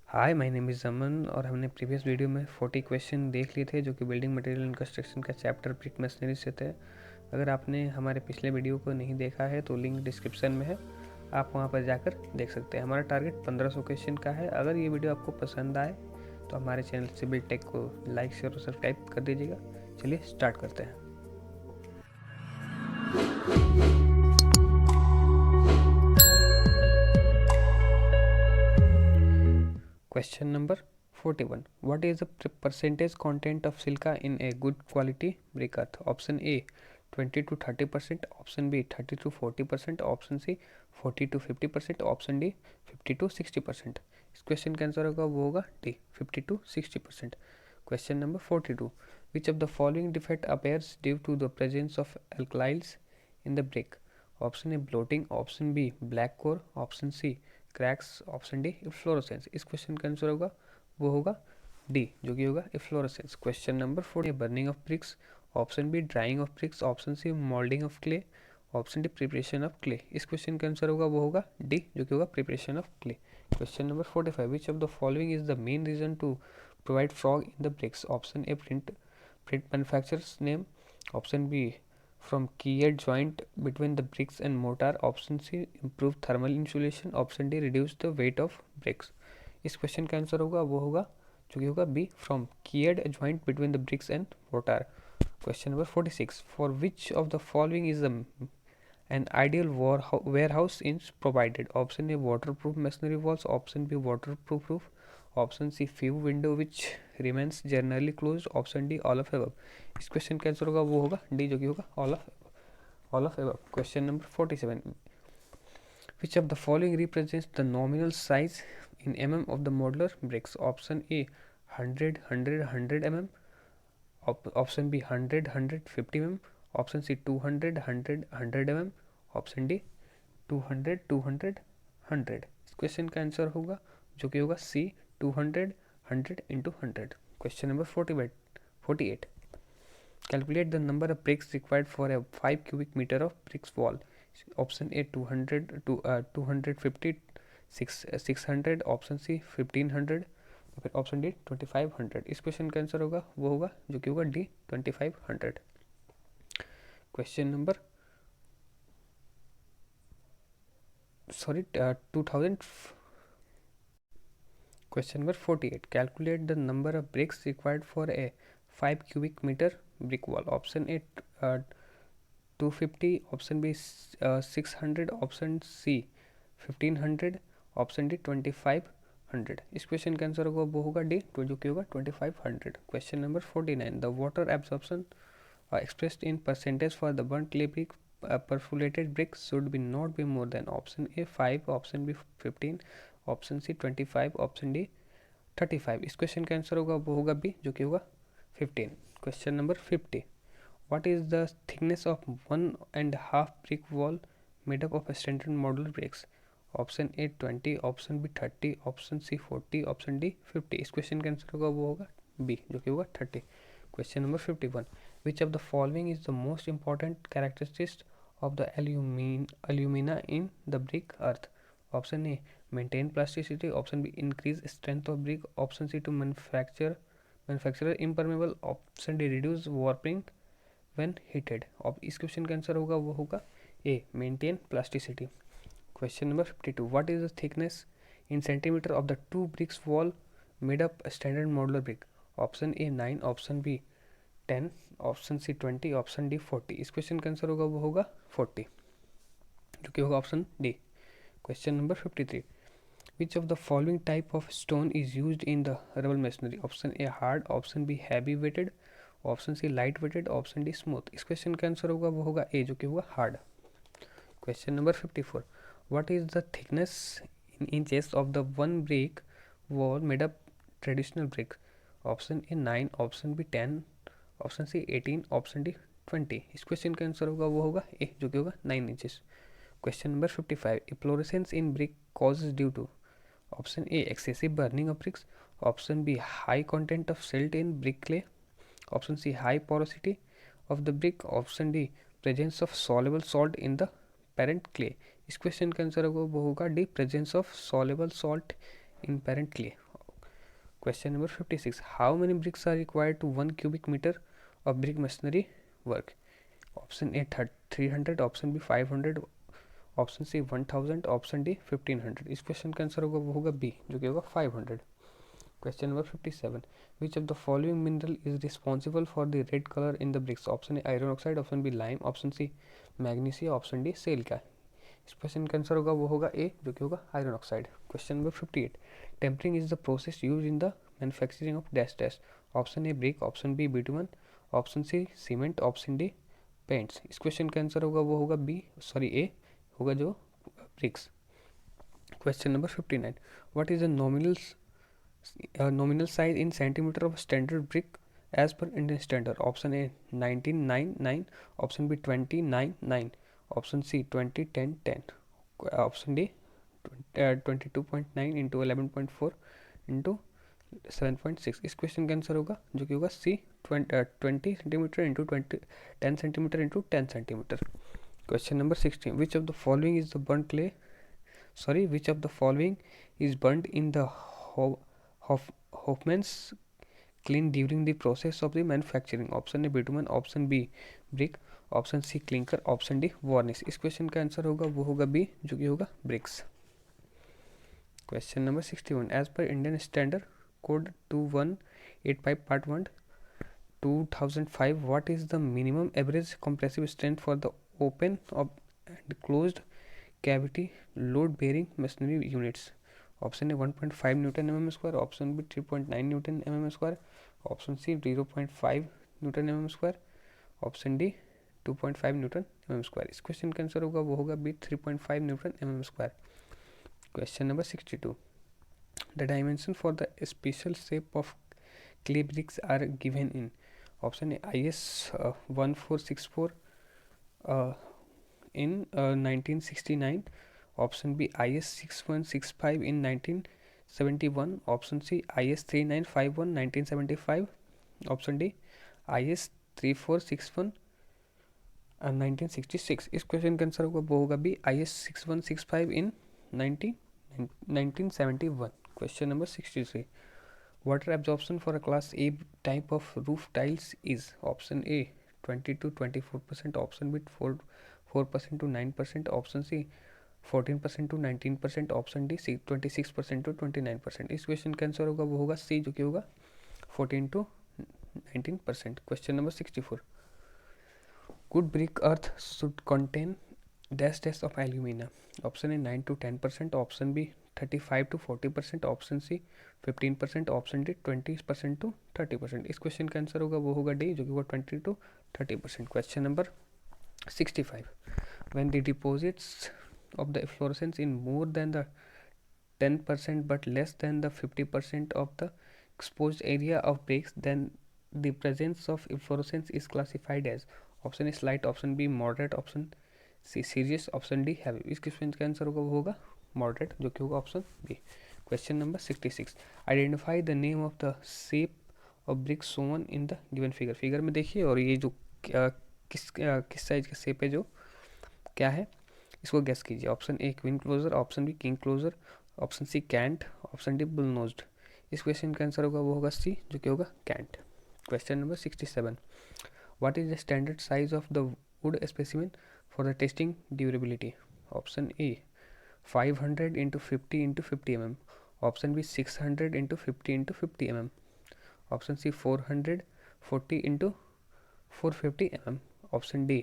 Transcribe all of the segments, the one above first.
Hi, my name is अमन और हमने previous video में 40 क्वेश्चन देख लिए थे जो कि बिल्डिंग मटेरियल एंड कंस्ट्रक्शन का चैप्टर ब्रिक मशीनरी से थे। अगर आपने हमारे पिछले वीडियो को नहीं देखा है तो लिंक डिस्क्रिप्शन में है, आप वहां पर जाकर देख सकते हैं। हमारा टारगेट 1500 क्वेश्चन का है। अगर ये वीडियो आपको पसंद आए तो हमारे चैनल सिविल टेक को लाइक शेयर और सब्सक्राइब कर दीजिएगा। चलिए स्टार्ट करते हैं। Question number 41. What is the percentage content of silica in a good quality brick earth? Option A 20 to 30%, option B 30 to 40%, option C 40 to 50%, option D 50 to 60%. इस question का answer होगा वो होगा D 50 to 60%. Question number 42. Which of the following defect appears due to the presence of alkyls in the brick? Option A bloating, option B black core, option C cracks, option D efflorescence. इस question का answer होगा वो होगा D जो कि होगा efflorescence. Question number 40. Burning of bricks, option B drawing of bricks, option C moulding of clay, option D preparation of clay. इस question का आंसर होगा वो होगा डी जो कि होगा preparation of clay. Question number 45. Which of the following is the main reason to provide frog in the bricks? Option A print manufacturers name, option B from keyed joint between the bricks and mortar, option C improve thermal insulation, option D reduce the weight of bricks। इस question का answer होगा वो होगा जो कि होगा B from keyed joint between the bricks and mortar। Question number 46. For which of the following is an ideal warehouse is provided? Option A waterproof masonry walls, option B waterproof roof, option C few window which remains generally close, option D all of above. इस question का answer होगा वो होगा D जो कि होगा all of above. Question number 47. Which of the following represents the nominal size in mm of the modular bricks? Option A 100 mm, option B 150 mm, option C 200 mm, option D 200 इस question का answer होगा जो कि होगा सी 100 into 100. Question number 48. Calculate the number of bricks required for a 5 cubic meter of bricks wall. Option A 250, 600, option C 1500, option D 2500। इस question का answer होगा वो होगा जो कि होगा D 2500। Question number 2000. Question number 48. Calculate the number of bricks required for a 5 cubic meter brick wall. Option A 250, option B 600, option C 1500, option D 2500। इस question का आंसर होगा वो होगा डी जो कि होगा 2500। Question number 49. The water absorption expressed in percentage for the burnt clay brick perforated bricks should be not be more than option A 5, option B 15, option C 25, option D 35। इस question का answer होगा वो होगा B जो कि होगा 15। Question number 50. What is the thickness of 1.5 brick wall made up of standard modular bricks? Option A 20, option B 30, option C 40, option D 50। इस question का आंसर होगा वो होगा बी जो कि होगा 30। Question number 51. Which of the following is the most important characteristics of the alumina in the brick earth? Option A maintain plasticity, option B increase strength of brick, option C to manufacturer impermeable, option D reduce warping when heated। अब इस question का answer होगा वो होगा A maintain plasticity. Question number 52. What is the thickness in centimetre of the two bricks wall made up standard modular brick? Option A 9, option B 10, option C 20, option D 40। इस question का answer होगा वो होगा 40 जो कि होगा option D. Question number 53. Which of the following type of stone is used in the rubble masonry? Option A hard, option B heavy weighted, option C light weighted, option D smooth. इस question का answer होगा वो होगा A जो कि होगा hard. Question number 54. What is the thickness in inches of the one brick wall made up traditional brick? Option A 9, option B 10, option C 18, option D 20। इस question का आंसर होगा वो होगा ए जो कि होगा 9 inches. Question number 55. Efflorescence in brick causes due to? Option A excessive burning of bricks, option B high content of silt in brick clay, option C high porosity of the brick, option D presence of soluble salt in the parent clay. इस question का answer होगा वो होगा D presence of soluble salt in parent clay. Question number 56. How many bricks are required to 1 cubic meter of brick masonry work? Option A 300, option B 500, option C 1000, option D 1500. इस question का answer होगा वो होगा B, जो कि होगा 500. Question number 57. Which of the following mineral is responsible for the red colour in the bricks? Option A iron oxide, option B lime, option C magnesia, option D silica. इस question का answer होगा वो होगा A, जो कि होगा iron oxide. Question number 58. Tempering is the process use in the manufacturing of dash dash? Option A brick, option B bitumen, option C cement, option D paints. इस question का answer होगा वो होगा बी, सॉरी ए होगा, जो bricks. Question number 59. What is the nominal size in centimeter of standard brick as per Indian standard? Option A 1999, option B 2099, option C 201010, option D 22.9 into 11.4 into 7.6. इस question का answer होगा जो कि होगा सी 20 centimetre into 10 centimetre into 10 centimetre. Question number 16. Which of the following is burnt in the Hofmann's kiln during the process of the manufacturing? Option A bitumen, option B brick, option C clinker, option D varnish. इस question का answer होगा वो होगा B, जो कि होगा bricks. Question number 61. As per Indian standard code 2185 part 1 2005, what is the minimum average compressive strength for the open and closed cavity load bearing masonry units? Option A 1.5 Newton mm square, option B 3.9 Newton mm square, option C 0.5 Newton mm square, option D 2.5 Newton mm square. इस question का answer होगा वो होगा B 3.5 Newton mm square. Question number 62. The dimension for the special shape of clay bricks are given in? Option A IS 1464 in 1969, option B IS 6165 in 1971, option C IS 3951 1975, option D IS 3461 1966. इस question का answer होगा वो होगा B IS 6165 in 1971. Question number 63. Water absorption for a class A type of roof tiles is? Option A 20 to 24%, option B 4% to 9%, option C 14% to 19%, option D 26% to 29%. इस question का answer होगा वो होगा C, जो कि होगा 14 to 19%. Question number 64. Good brick earth should contain dash dash of alumina? Option A 9 to 10%, option B 35 to 40%, option C 15%, option D 20% to 30%. इस question का आंसर होगा वो होगा डी, जो कि होगा 20 to 30%. Question number 65. When the deposits of the efflorescence in more than the 10% but less than the 50% of the exposed area of bricks, then the presence of efflorescence is classified as? Option A slight, option B moderate, option C serious, option D heavy. इस question का answer होगा वो होगा moderate, जो कि होगा option B. Question number 66. Identify the name of the shape of brick shown in the given figure. Figure में देखिए, और ये जो किस साइज का शेप है, जो क्या है, इसको गेस कीजिए. Option A queen closer, option B king closer, option C cant, option D bull nosed. इस क्वेश्चन का आंसर होगा वो होगा सी, जो कि होगा cant. Question number 67. What is the standard size of the wood specimen for the testing durability? Option A 500 into 50 into 50 mm, option B 600 into 50 into 50 mm, option C 440 into 450 mm, option D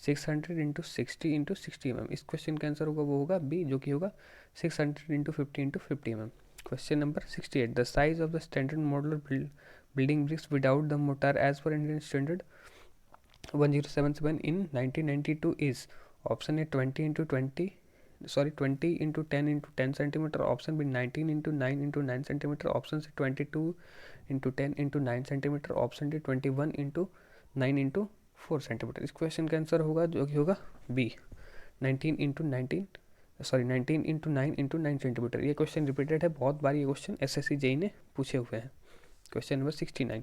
600 into 60 into 60 mm. इस question का answer होगा वो होगा B, जो कि होगा 600 into 50 into 50 mm. Question number 68. The size of the standard modular building bricks without the mortar as per Indian standard 1077 in 1992 is? Option A 20 into 10 into 10 centimeter, option B 19 into 9 into 9 centimeter, option C 22 into 10 into 9 centimeter, option D 21 into 9 into 4 centimetre. इस question का answer होगा जो कि होगा B 19 into 9 into 9 centimetre. ये question repeated है बहुत बार, ये क्वेश्चन एसएससी जेई ने पूछे हुए हैं. Question number 69.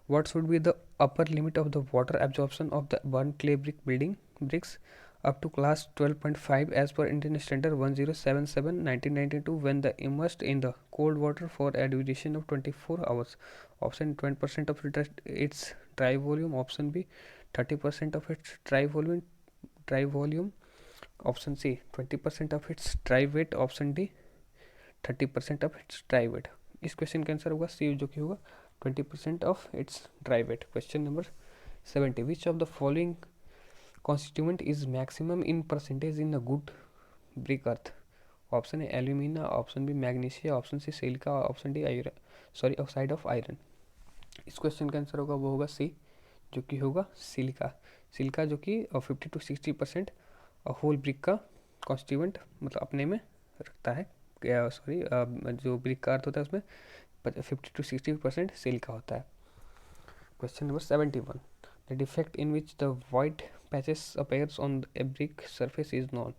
What should be the upper limit of the water absorption of the burn clay brick building bricks up to class 12.5 as per Indian Standard 1077 1992 when the immersed in the cold water for a duration of 24 hours. Option 20% of its dry volume. Option B 30% of its dry volume. Option C 20% of its dry weight. Option D 30% of its dry weight. इस question का answer होगा C जो कि होगा 20% of its dry weight. Question number 70. Which of the following constituent is maximum in percentage in a good brick earth? Option A alumina, option B magnesia, option C silica, option D oxide of iron. इस question का answer होगा वो होगा C जो कि होगा silica. Silica जो कि 50 to 60% होल ब्रिक का कॉन्स्टिट्यूएंट मतलब अपने में रखता है. जो ब्रिक का अर्थ होता है उसमें 50 to 60% सिलिका होता है. Question number 71. The defect in which the white patches appears on a brick surface is known.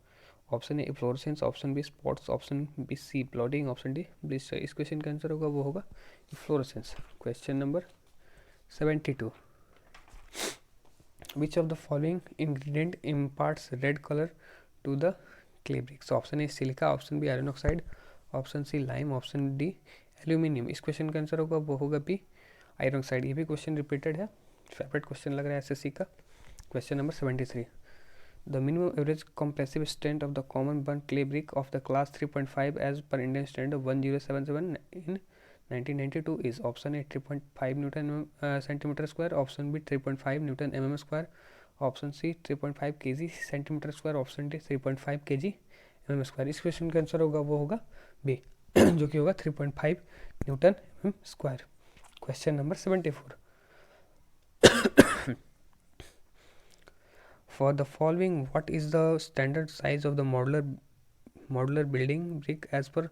Option A efflorescence, option B spots, option B C blooding, option D blister. इस question का answer होगा वो होगा efflorescence. Question number 72. Which of the following ingredient imparts red color to the clay bricks? Option A silica, option B iron oxide, option C lime, option D aluminium. इस question का answer होगा वो होगा B iron oxide. ये भी question repeated है, favourite question लग रहा है एसएससी का. Question number 73. The minimum average compressive strength of the common burn clay brick of the class 3.5 as per Indian standard 1077 in 1992 is. Option A 3.5 newton centimetre square, option B 3.5 newton mm square, option C 3.5 kg centimetre square, option D 3.5 kg MM square. इस question का answer होगा वो होगा B जो कि होगा 3.5 newton mm square. Question number 74. For the following, what is the standard size of the modular building brick as per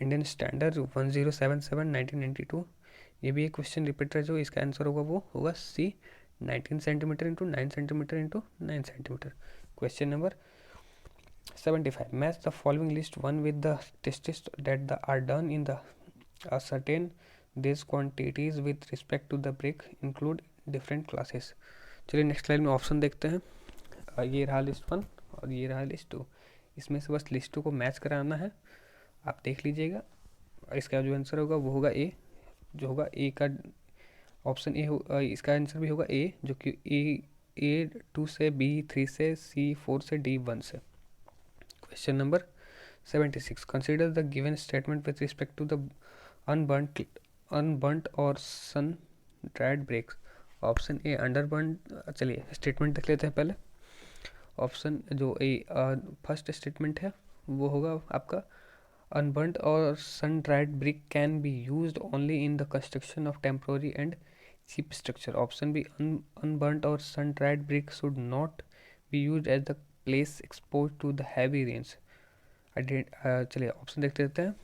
Indian Standard 1077 1992? ये भी एक क्वेश्चन रिपीट है जो इसका आंसर होगा वो होगा सी 19 centimetre into 9 centimetre into 9 centimetre. Question number 75. Match the following list one with the tests that are done in the a certain these quantities with respect to the brick include different classes. चलिए next line में option देखते हैं. ये रहा list 1 और ये रहा list 2. इसमें से बस लिस्ट 2 को मैच कराना है, आप देख लीजिएगा. इसका जो आंसर होगा वो होगा ए जो होगा ए का ऑप्शन ए. इसका आंसर भी होगा ए जो कि ए 2 से, बी 3 से, सी 4 से, डी 1 से. Question number 76. Consider the given statement with respect to the unburnt और sun dried bricks. Option A underburnt. चलिए स्टेटमेंट देख लेते हैं पहले. ऑप्शन जो ए फर्स्ट स्टेटमेंट है वो होगा आपका अनबर्nt और sun dried brick can be used only in the construction of temporary and cheap structure. Option B unburnt और sun dried brick should not be used as the place expose to the heavy rains. चलिए option देख लेते हैं.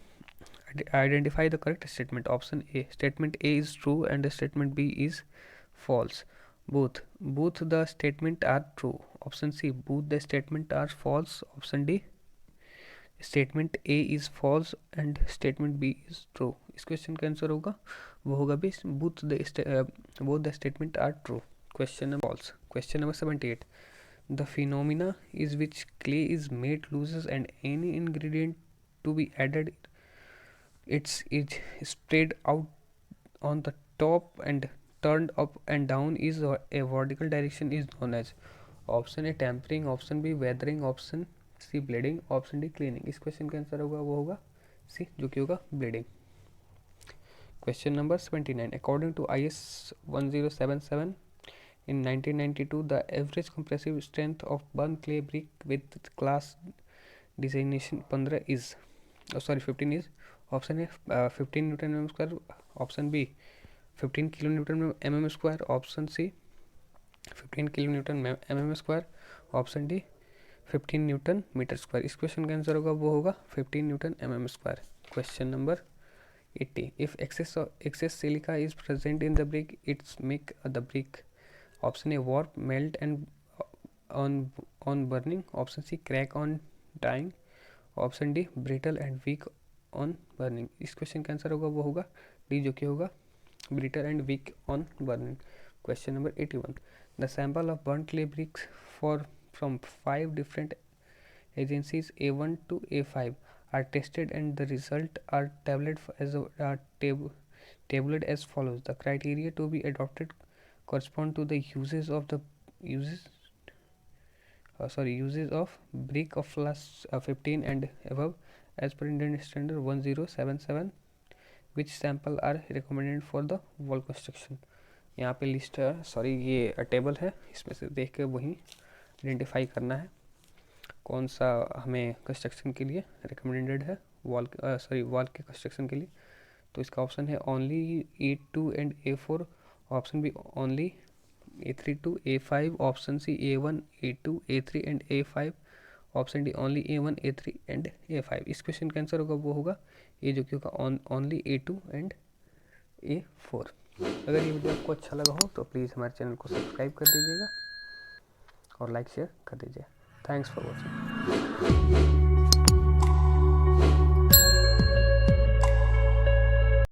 Identify the correct statement. Option A. Statement A is true and statement B is false. Both the statement are true. Option C. Both the statement are false. Option D. Statement A is false and statement B is true. इस question का answer होगा वो होगा भी both the statement are true. Question number false. Question number 78. The phenomena is which clay is made loose and any ingredient to be added it's spread out on the top and turned up and down is a vertical direction is known as. Option A tempering, option B weathering, option C bleeding, option D cleaning. इस question का answer होगा वो होगा C जो कि होगा bleeding. Question number 79. According to IS 1077 in 1992 the average compressive strength of burnt clay brick with class designation 15 is 15 is. Option A 15 newton m square, option B 15 kilo newton m m square, option C 15 kilo newton m m square, option D 15 newton metre square. इस question का answer होगा वो होगा 15 newton m m square. Question number 80. If excess silica is present in the brick it's make the brick. Option A warp, melt and on burning, option C crack on drying, option D brittle and weak on burning. इस question का answer होगा वो होगा D जो कि होगा brittle and weak on burning. Question number 81. The sample of burn clay bricks for from 5 different agencies A1 to A5 are tested and the result are tabulated as follows. The criteria to be adopted correspond to the uses of brick of class 15 and above as per Indian standard 1077, which sample are recommended for the wall construction. यहाँ पे list ये table है, इसमें से देख के वही identify करना है कौन सा हमें कंस्ट्रक्शन के लिए रिकमेंडेड है वॉल के कंस्ट्रक्शन के लिए. तो इसका ऑप्शन है only A2 and A4, option B only A3 to A5, option C A1 A2 A3 and A5, option D only A1 A3 and A5. इस क्वेश्चन का आंसर होगा वो होगा ये जो कि होगा ओनली A2 एंड A4. अगर ये वीडियो आपको अच्छा लगा हो तो प्लीज़ हमारे चैनल को सब्सक्राइब कर दीजिएगा और लाइक शेयर कर दीजिए. Thanks for watching.